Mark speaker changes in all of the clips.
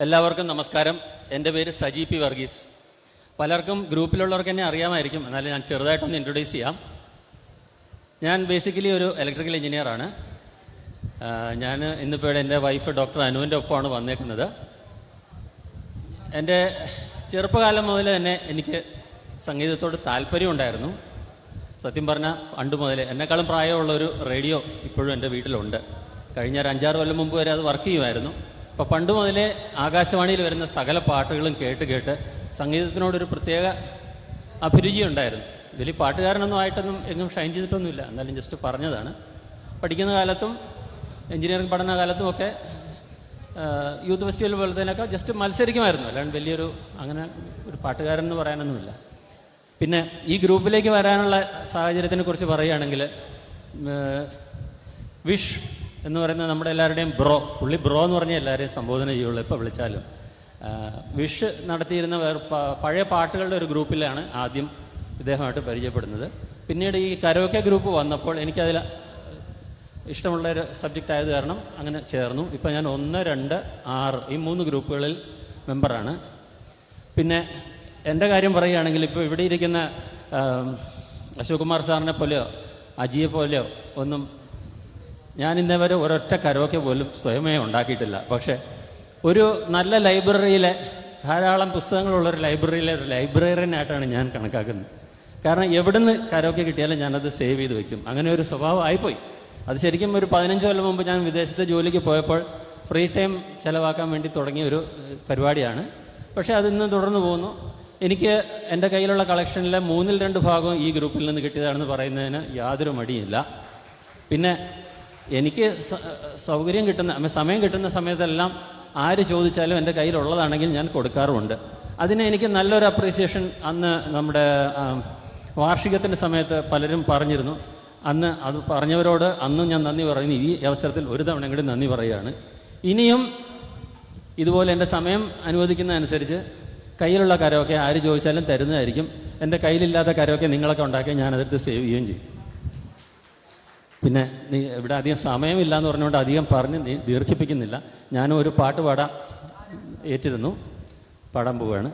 Speaker 1: എല്ലാവർക്കും നമസ്കാരം. എൻ്റെ പേര് സജി പി വർഗീസ്. പലർക്കും ഗ്രൂപ്പിലുള്ളവർക്ക് എന്നെ അറിയാമായിരിക്കും, എന്നാലും ഞാൻ ചെറുതായിട്ടൊന്ന് ഇൻട്രൊഡ്യൂസ് ചെയ്യാം. ഞാൻ ബേസിക്കലി ഒരു ഇലക്ട്രിക്കൽ എഞ്ചിനീയറാണ്. ഞാൻ ഇന്നിപ്പോൾ എൻ്റെ വൈഫ് ഡോക്ടർ അനുവിൻ്റെ ഒപ്പമാണ് വന്നേക്കുന്നത്. എൻ്റെ ചെറുപ്പകാലം മുതൽ തന്നെ എനിക്ക് സംഗീതത്തോട് താല്പര്യമുണ്ടായിരുന്നു. സത്യം പറഞ്ഞാൽ പണ്ട് മുതലേ എന്നെക്കാളും പ്രായമുള്ള ഒരു റേഡിയോ ഇപ്പോഴും എൻ്റെ വീട്ടിലുണ്ട്. കഴിഞ്ഞ ഒരു 5-6 കൊല്ലം മുമ്പ് വരെ അത് വർക്ക് ചെയ്യുമായിരുന്നു. അപ്പോൾ പണ്ട് മുതലേ ആകാശവാണിയിൽ വരുന്ന സകല പാട്ടുകളും കേട്ട് സംഗീതത്തിനോടൊരു പ്രത്യേക അഭിരുചി ഉണ്ടായിരുന്നു. ഇതിൽ പാട്ടുകാരനൊന്നും ആയിട്ടൊന്നും എങ്ങും ഷൈൻ ചെയ്തിട്ടൊന്നുമില്ല, എന്നാലും ജസ്റ്റ് പറഞ്ഞതാണ്. പഠിക്കുന്ന കാലത്തും എഞ്ചിനീയറിംഗ് പഠന കാലത്തും ഒക്കെ യൂത്ത് ഫെസ്റ്റിവൽ പോലത്തേനൊക്കെ ജസ്റ്റ് മത്സരിക്കുമായിരുന്നു, അല്ലാണ്ട് വലിയൊരു അങ്ങനെ ഒരു പാട്ടുകാരൻ എന്ന് പറയാനൊന്നുമില്ല. പിന്നെ ഈ ഗ്രൂപ്പിലേക്ക് വരാനുള്ള സാഹചര്യത്തിനെ കുറിച്ച് പറയുകയാണെങ്കിൽ, വിഷ് എന്ന് പറയുന്നത് നമ്മുടെ എല്ലാവരുടെയും പുള്ളി ബ്രോ എന്ന് പറഞ്ഞാൽ എല്ലാവരെയും സംബോധന ചെയ്യുള്ളൂ എപ്പോൾ വിളിച്ചാലും. വിഷ് നടത്തിയിരുന്ന പഴയ പാട്ടുകളുടെ ഒരു ഗ്രൂപ്പിലാണ് ആദ്യം ഇദ്ദേഹമായിട്ട് പരിചയപ്പെടുന്നത്. പിന്നീട് ഈ കരോക്കെ ഗ്രൂപ്പ് വന്നപ്പോൾ എനിക്കതിൽ ഇഷ്ടമുള്ളൊരു സബ്ജക്റ്റ് ആയത് കാരണം അങ്ങനെ ചേർന്നു. ഇപ്പം ഞാൻ 1, 2, 6 ഈ 3 ഗ്രൂപ്പുകളിൽ മെമ്പറാണ്. പിന്നെ എൻ്റെ കാര്യം പറയുകയാണെങ്കിൽ, ഇപ്പോൾ ഇവിടെ ഇരിക്കുന്ന അശോക് കുമാർ സാറിനെ പോലെയോ അജിയെ പോലെയോ ഒന്നും ഞാൻ ഇന്നേവരെ ഒരൊറ്റ കരോക്കെ പോലും സ്വയമേ ഉണ്ടാക്കിയിട്ടില്ല. പക്ഷേ ഒരു നല്ല ലൈബ്രറിയിലെ ധാരാളം പുസ്തകങ്ങളുള്ളൊരു ലൈബ്രറിയിലെ ഒരു ലൈബ്രറിയനായിട്ടാണ് ഞാൻ കണക്കാക്കുന്നത്. കാരണം എവിടുന്ന് കരോക്കെ കിട്ടിയാലും ഞാനത് സേവ് ചെയ്ത് വെക്കും. അങ്ങനെ ഒരു സ്വഭാവം ആയിപ്പോയി. അത് ശരിക്കും ഒരു 15 കൊല്ലം മുമ്പ് ഞാൻ വിദേശത്ത് ജോലിക്ക് പോയപ്പോൾ ഫ്രീ ടൈം ചിലവാക്കാൻ വേണ്ടി തുടങ്ങിയ ഒരു പരിപാടിയാണ്. പക്ഷേ അതിന്ന് തുടർന്ന് പോകുന്നു. എനിക്ക് എൻ്റെ കയ്യിലുള്ള കളക്ഷനിലെ 1/2 ഭാഗവും ഈ ഗ്രൂപ്പിൽ നിന്ന് കിട്ടിയതാണെന്ന് പറയുന്നതിന് യാതൊരു മടിയില്ല. പിന്നെ എനിക്ക് സൗകര്യം കിട്ടുന്ന സമയം കിട്ടുന്ന സമയത്തെല്ലാം ആര് ചോദിച്ചാലും എൻ്റെ കയ്യിലുള്ളതാണെങ്കിൽ ഞാൻ കൊടുക്കാറുമുണ്ട്. അതിന് എനിക്ക് നല്ലൊരു അപ്രീസിയേഷൻ അന്ന് നമ്മുടെ വാർഷികത്തിൻ്റെ സമയത്ത് പലരും പറഞ്ഞിരുന്നു. അന്ന് അത് പറഞ്ഞവരോട് അന്നും ഞാൻ നന്ദി പറയുന്നു. ഈ അവസരത്തിൽ ഒരു തവണ കൂടി നന്ദി പറയുകയാണ്. ഇനിയും ഇതുപോലെ എൻ്റെ സമയം അനുവദിക്കുന്നതനുസരിച്ച് കയ്യിലുള്ള കരോക്കെ ആര് ചോദിച്ചാലും തരുന്നതായിരിക്കും. എൻ്റെ കയ്യിലില്ലാത്ത കരോക്കെ നിങ്ങളൊക്കെ ഉണ്ടാക്കി ഞാനതെടുത്ത് സേവ് ചെയ്യുകയും ചെയ്യും. പിന്നെ ഇവിടെ അധികം സമയമില്ല എന്ന് പറഞ്ഞുകൊണ്ട് അധികം പറഞ്ഞ് ദീർഘിപ്പിക്കുന്നില്ല. ഞാനും ഒരു പാട്ട് ഏറ്റിരുന്നു, പാടാൻ പോവുകയാണ്.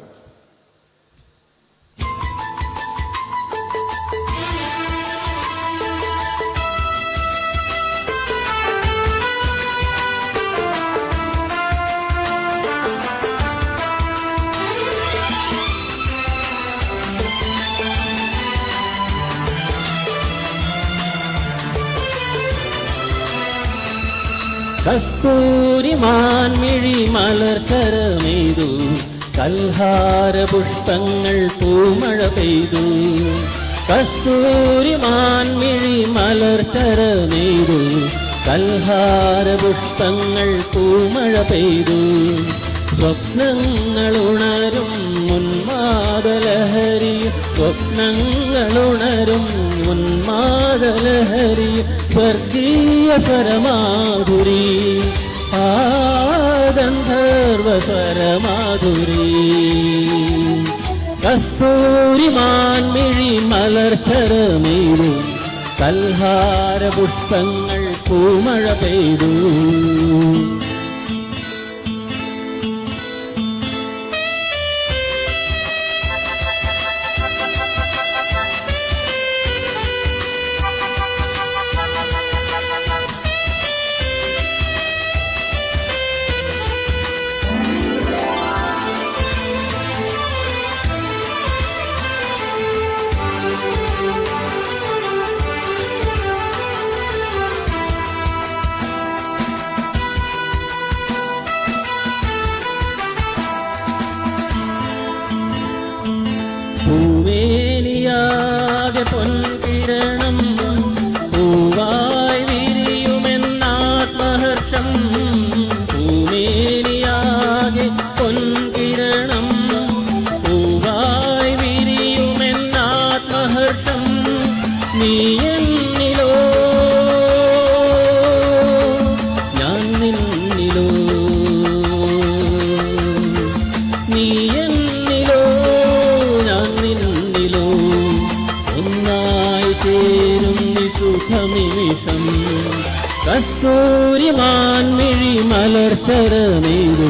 Speaker 1: കസ്തൂരി മാൻമിഴി മലർശരമെയ്തു, കൽഹാര പുഷ്പങ്ങൾ പൂമഴ പെയ്തു. കസ്തൂരി മാൻമിഴി മലർശരമെയ്തു, കൽഹാര പുഷ്പങ്ങൾ പൂമഴ പെയ്തു. സ്വപ്നങ്ങളുണരും ഉന്മാദലഹരി, സ്വപ്നങ്ങളുണരും ഉന്മാദലഹരി, സ്വർഗീയ സ്വരമാധുരി, ആ ഗന്ധർവ സ്വരമാധുരി. കസ്തൂരി മാൻമിഴി മലർശരമെയ്തു, കൽഹാര പുഷ്പങ്ങൾ പൂമഴ പെയ്തു. പൂവേലിയാകെ പൊൻകിരണം, പൂവായി വിരിയുമെന്നാത്മഹർഷം. പൂവേലിയാകെ പൊൻകിരണം, പൂവായി വിരിയുമെന്നാത്മഹർഷം. നീ എന്നിലോ ഞാൻ നിന്നിലോ, നീ ഒന്നായി ചേരും സുഖനിമിഷം. കസ്തൂരി മാൻമിഴി മലർശരമെയ്തു,